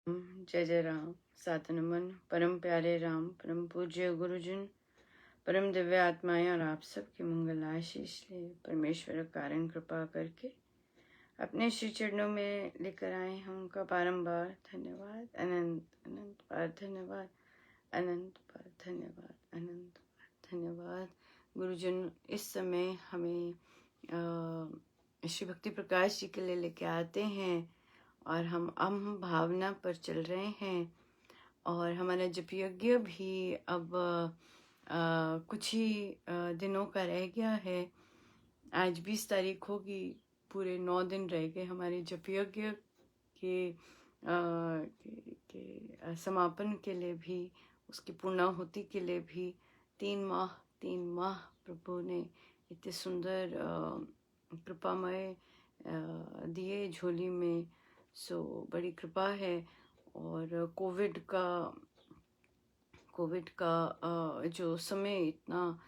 जय जय राम। सातन मन परम प्यारे राम, परम पूज्य गुरुजन, परम दिव्य आत्माएं और आप सबकी मंगल आशीष ले परमेश्वर कारण कृपा करके अपने श्री चरणों में लेकर आए हम उनका बारंबार धन्यवाद, अनंत अनंत बार धन्यवाद, अनंत बार धन्यवाद, अनंत बार धन्यवाद। गुरुजन इस समय हमें श्री भक्ति प्रकाश जी के लिए लेके आते हैं और हम भावना पर चल रहे हैं और हमारा जप यज्ञ भी अब कुछ ही दिनों का रह गया है। आज 20 तारीख होगी, पूरे 9 दिन रह गए हमारे जप यज्ञ के समापन के लिए भी, उसकी पूर्णाहुति के लिए भी। 3 माह प्रभु ने इतने सुंदर कृपामय दिए झोली में, सो बड़ी कृपा है। और कोविड का जो समय, इतना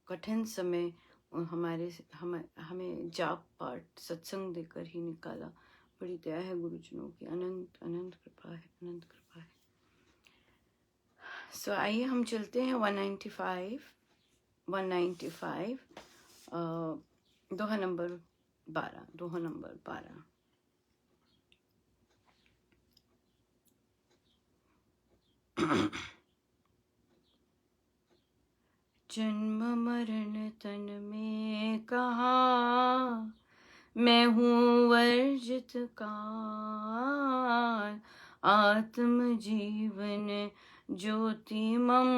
कठिन समय, हमें जाप पाठ सत्संग देकर ही निकाला। बड़ी दया है गुरुजनों की, अनंत अनंत कृपा है, अनंत कृपा है। सो आइए हम चलते हैं 195 दोहा नंबर 12। जन्म मरण तन में कहाँ, मैं हूँ वर्जित काल। आत्म जीवन ज्योति मम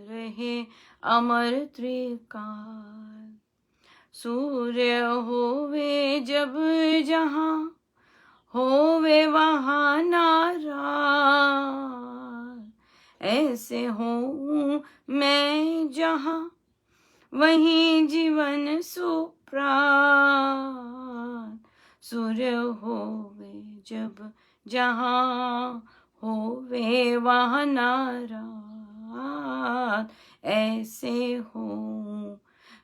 रहे अमर त्रिकाल। सूर्य होवे जब जहाँ, होवे वहाँ नाराज। ऐसे हूँ मैं जहाँ, वहीं जीवन सुप्राण। सूर्य होवे जब जहाँ, होवे वहाँ नाराज। ऐसे हूँ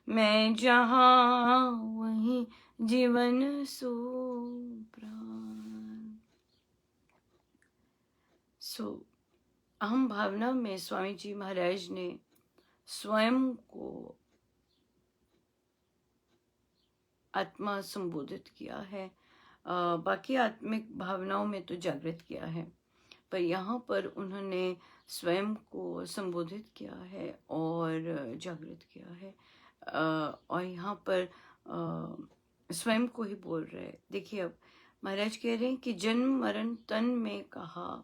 मैं जहाँ, वहीं जीवन सुप्राण। अहम भावना में स्वामी जी महाराज ने स्वयं को आत्मा संबोधित किया है। बाकी आत्मिक भावनाओं में तो जागृत किया है, पर यहाँ पर उन्होंने स्वयं को संबोधित किया है और जागृत किया है। और यहाँ पर स्वयं को ही बोल रहे हैं। देखिए, अब महाराज कह रहे हैं कि जन्म मरण तन में कहा,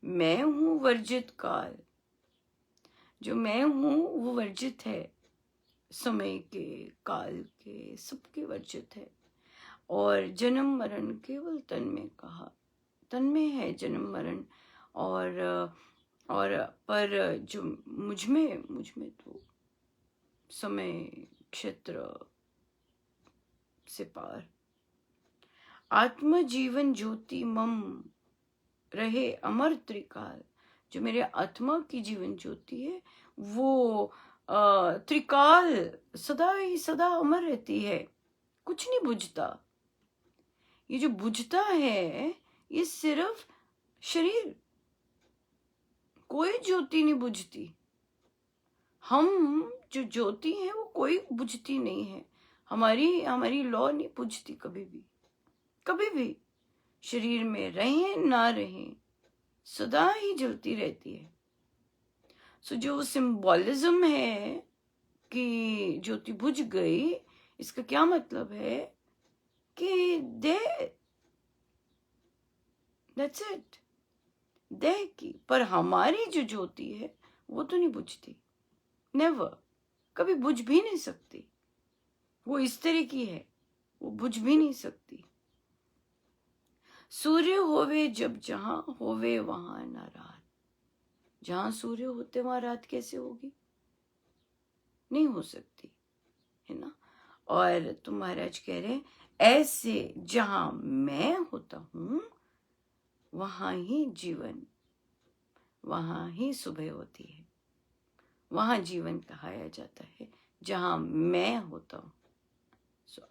मैं हूँ वर्जित काल। जो मैं हूँ वो वर्जित है, समय के, काल के, सबके वर्जित है। और जन्म मरण केवल तन में कहा, तन में है जन्म मरण। और पर जो मुझ में तो समय क्षेत्र से पार। आत्म जीवन ज्योति मम रहे अमर त्रिकाल। जो मेरे आत्मा की जीवन ज्योति है वो त्रिकाल सदा ही सदा अमर रहती है, कुछ नहीं बुझता। ये जो बुझता है ये सिर्फ शरीर, कोई ज्योति नहीं बुझती। हम जो ज्योति है वो कोई बुझती नहीं है। हमारी लौ नहीं बुझती कभी भी। शरीर में रहें ना रहें, सदा ही जलती रहती है। सो जो सिंबॉलिज्म है कि ज्योति बुझ गई, इसका क्या मतलब है कि दैट्स इट, देह की। पर हमारी जो ज्योति है वो तो नहीं बुझती, नेवर, कभी बुझ भी नहीं सकती। वो इस तरह की है, वो बुझ भी नहीं सकती। सूर्य होवे जब जहां, होवे वहां न रात। जहां सूर्य होते वहां रात कैसे होगी? नहीं हो सकती, है ना। और तुम महाराज कह रहे हैं ऐसे जहां मैं होता हूं वहां ही जीवन, वहां ही सुबह होती है, वहां जीवन कहाया जाता है जहां मैं होता हूं।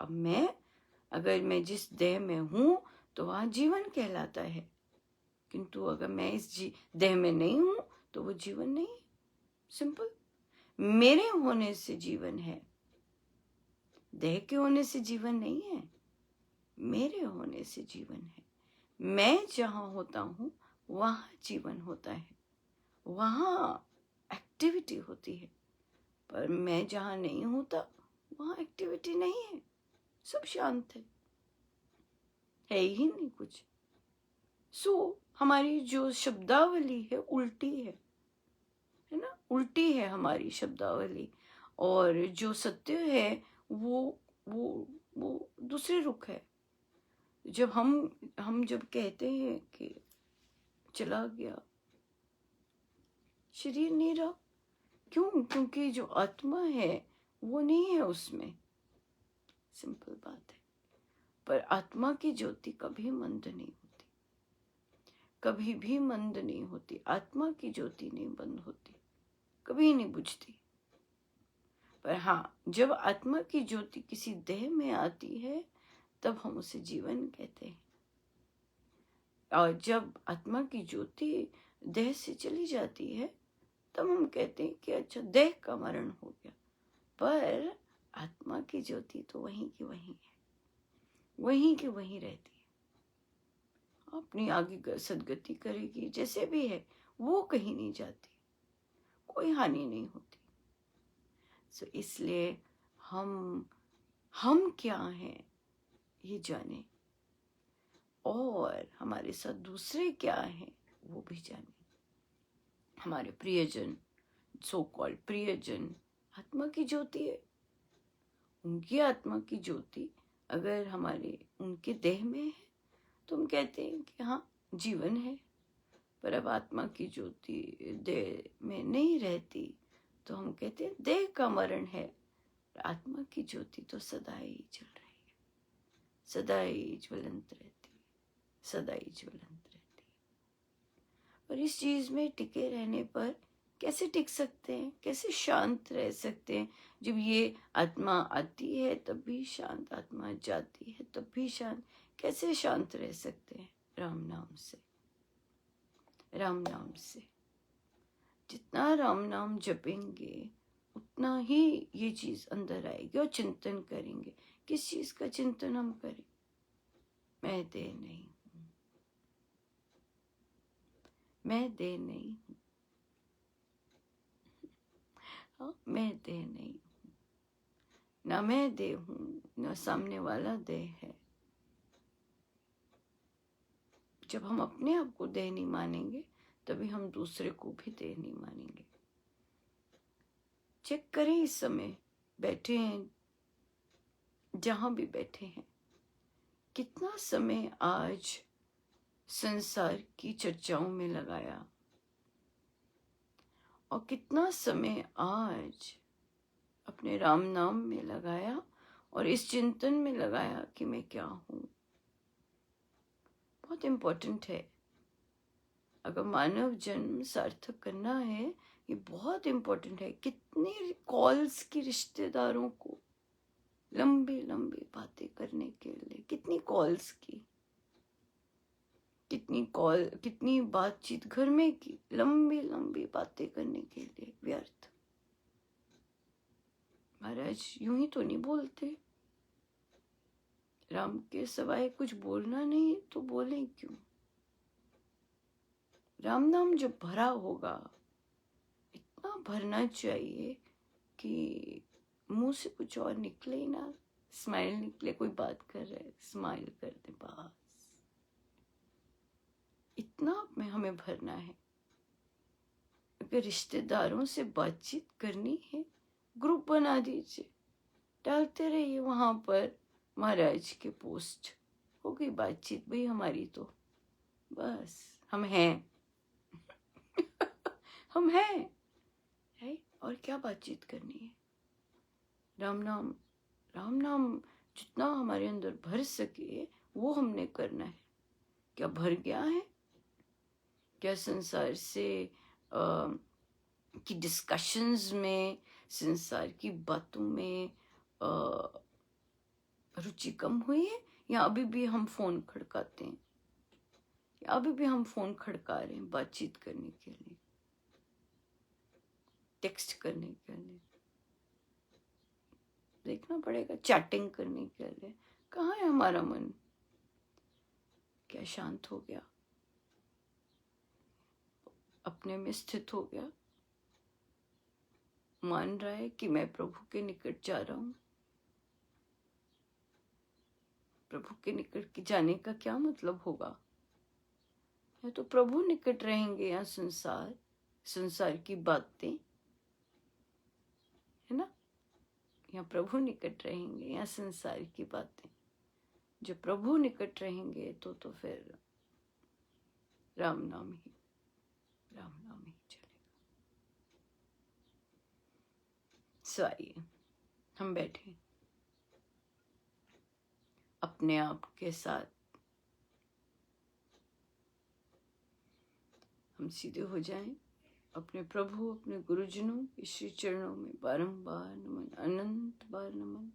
अब अगर मैं जिस देह में हूं तो वहां जीवन कहलाता है। किंतु अगर मैं इस देह में नहीं हूं तो वो जीवन नहीं है। सिंपल। मेरे होने से जीवन है, देह के होने से जीवन नहीं है। मेरे होने से जीवन है। मैं जहां होता हूं वहां जीवन होता है, वहां एक्टिविटी होती है। पर मैं जहां नहीं होता वहां एक्टिविटी नहीं है, सब शांत है ही नहीं कुछ। हमारी जो शब्दावली है उल्टी है ना, उल्टी है हमारी शब्दावली। और जो सत्य है वो वो वो दूसरे रुख है। जब हम जब कहते हैं कि चला गया, शरीर नहीं रहा, क्यों? क्योंकि जो आत्मा है वो नहीं है उसमें। सिंपल बात है। पर आत्मा की ज्योति कभी मंद नहीं होती, कभी भी मंद नहीं होती। आत्मा की ज्योति नहीं बंद होती, कभी नहीं बुझती। पर हाँ, जब आत्मा की ज्योति किसी देह में आती है तब हम उसे जीवन कहते हैं। और जब आत्मा की ज्योति देह से चली जाती है तब हम कहते हैं कि अच्छा, देह का मरण हो गया। पर आत्मा की ज्योति तो वहीं की वहीं है, वहीं की वहीं रहती है। अपनी आगे सदगति करेगी, जैसे भी है वो कहीं नहीं जाती, कोई हानि नहीं होती। इसलिए हम क्या हैं ये जाने, और हमारे साथ दूसरे क्या हैं वो भी जाने। हमारे प्रियजन, सो कॉल्ड प्रियजन, आत्मा की ज्योति है। उनकी आत्मा की ज्योति अगर हमारे उनके देह में है तो हम कहते हैं कि हाँ, जीवन है। पर अब आत्मा की ज्योति देह में नहीं रहती तो हम कहते हैं देह का मरण है। आत्मा की ज्योति तो सदा ही चल रही है, सदा ही ज्वलंत रहती है, सदा ही ज्वलंत रहती है। पर इस चीज में टिके रहने पर कैसे टिक सकते हैं, कैसे शांत रह सकते हैं? जब ये आत्मा आती है तब भी शांत, आत्मा जाती है तब भी शांत। कैसे शांत रह सकते हैं? राम नाम से, राम नाम से। जितना राम नाम जपेंगे उतना ही ये चीज अंदर आएगी। और चिंतन करेंगे, किस चीज का चिंतन हम करें? मैं देह नहीं हूं, मैं देह नहीं हूं, हाँ, मैं देह नहीं हूं। ना मैं देह हूं, ना सामने वाला देह है। जब हम अपने आप को देह नहीं मानेंगे तभी हम दूसरे को भी देह नहीं मानेंगे। चेक करें, इस समय बैठे हैं, जहां भी बैठे हैं, कितना समय आज संसार की चर्चाओं में लगाया और कितना समय आज अपने राम नाम में लगाया और इस चिंतन में लगाया कि मैं क्या हूं। बहुत इम्पोर्टेंट है। अगर मानव जन्म सार्थक करना है, ये बहुत इम्पोर्टेंट है। कितने कॉल्स की रिश्तेदारों को लंबी लंबी बातें करने के लिए, कितनी कॉल्स की, कितनी बातचीत घर में की, लंबी लंबी बातें करने के लिए, व्यर्थ। महाराज यूं ही तो नहीं बोलते, राम के सवाए कुछ बोलना नहीं तो बोले क्यों? राम नाम जब भरा होगा, इतना भरना चाहिए कि मुंह से कुछ और निकले ही ना। स्माइल निकले, कोई बात कर रहा है, स्माइल कर दे, बस। इतना में हमें भरना है। अगर रिश्तेदारों से बातचीत करनी है, ग्रुप बना दीजिए, डालते रहिए वहां पर महाराज के पोस्ट, हो गई बातचीत भाई हमारी तो। बस हम हैं हम हैं, है? और क्या बातचीत करनी है? राम नाम, राम नाम जितना हमारे अंदर भर सके वो हमने करना है। क्या भर गया है? क्या संसार से की डिस्कशंस में, संसार की बातों में रुचि कम हुई है, या अभी भी हम फोन खड़काते हैं, अभी भी हम फोन खड़का रहे हैं बातचीत करने के लिए, टेक्स्ट करने के लिए, देखना पड़ेगा, चैटिंग करने के लिए। कहाँ है हमारा मन? क्या शांत हो गया? अपने में स्थित हो गया? मान रहा है कि मैं प्रभु के निकट जा रहा हूं। प्रभु के निकट जाने का क्या मतलब होगा? या तो प्रभु निकट रहेंगे या संसार की बातें, है ना? या प्रभु निकट रहेंगे या संसार की बातें। जो प्रभु निकट रहेंगे तो फिर राम नाम ही चलेगा। सो आइए हम बैठे अपने आप के साथ, हम सीधे हो जाएं अपने प्रभु, अपने गुरुजनों के श्री चरणों में बारंबार नमन, अनंत बार नमन।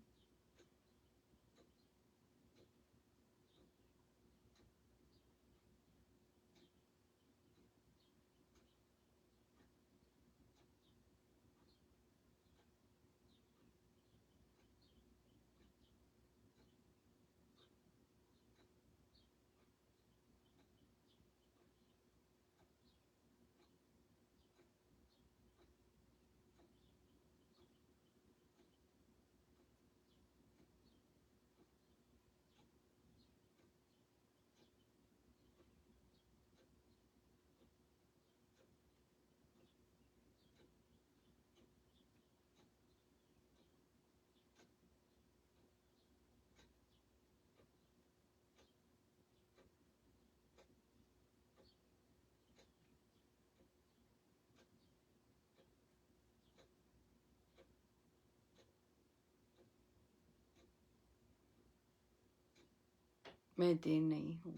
मैं देर नहीं हूं।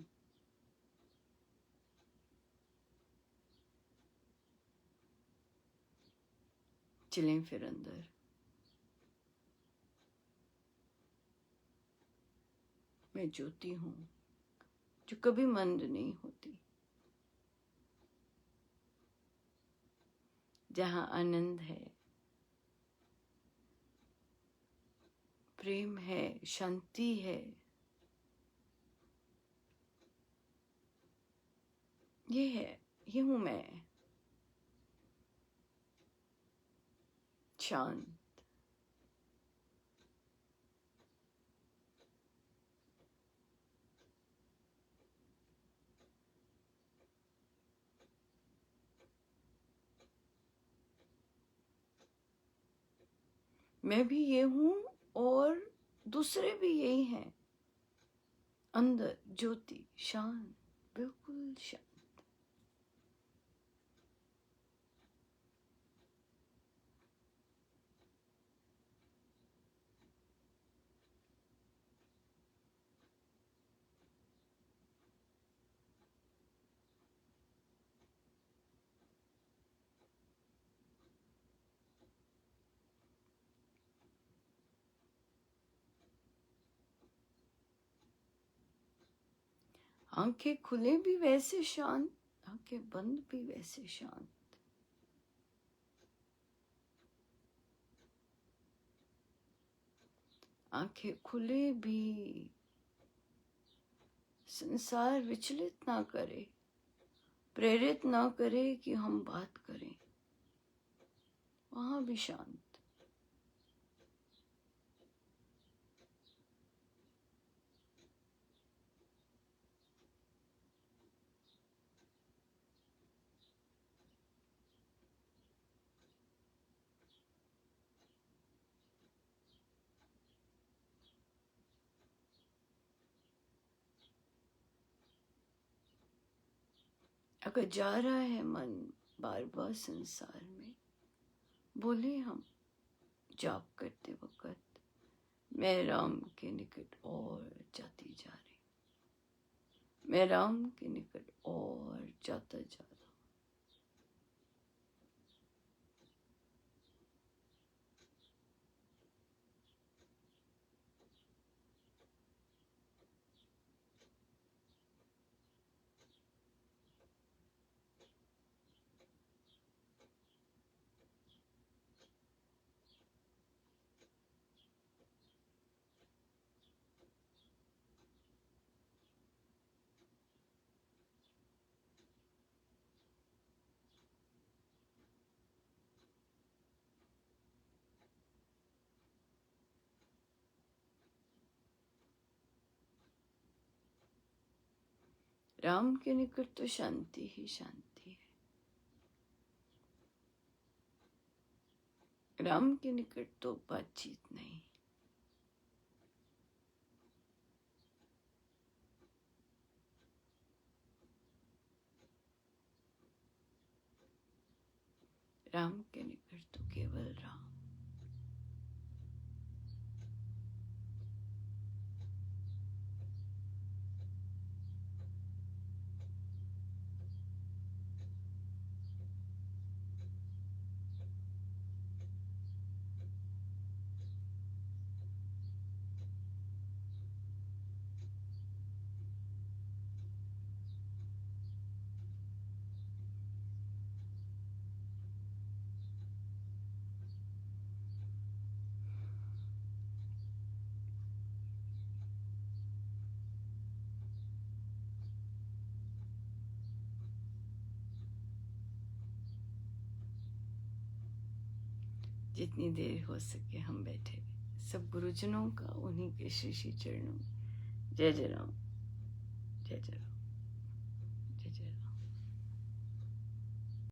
चलें फिर अंदर। मैं ज्योति हूं जो कभी मंद नहीं होती, जहां आनंद है, प्रेम है, शांति है। ये है, ये हूं मैं, शांत। मैं भी ये हूं और दूसरे भी यही हैं। अंदर ज्योति, शांत, बिल्कुल शांत। आंखें खुले भी वैसे शांत, आंखें बंद भी वैसे शांत। आंखें खुले भी, संसार विचलित ना करे, प्रेरित ना करे कि हम बात करें, वहां भी शांत। अगर जा रहा है मन बार बार संसार में, बोले हम जाप करते वक्त, मैं राम के निकट और जाती जा रही, मैं राम के निकट और जाता जा रहा। राम के निकट तो शांति ही शांति है। राम के निकट तो बातचीत नहीं। राम के निकट तो केवल राम। जितनी देर हो सके हम बैठे सब गुरुजनों का, उन्हीं के श्री श्री चरणों में। जय जय राम, जय जय राम।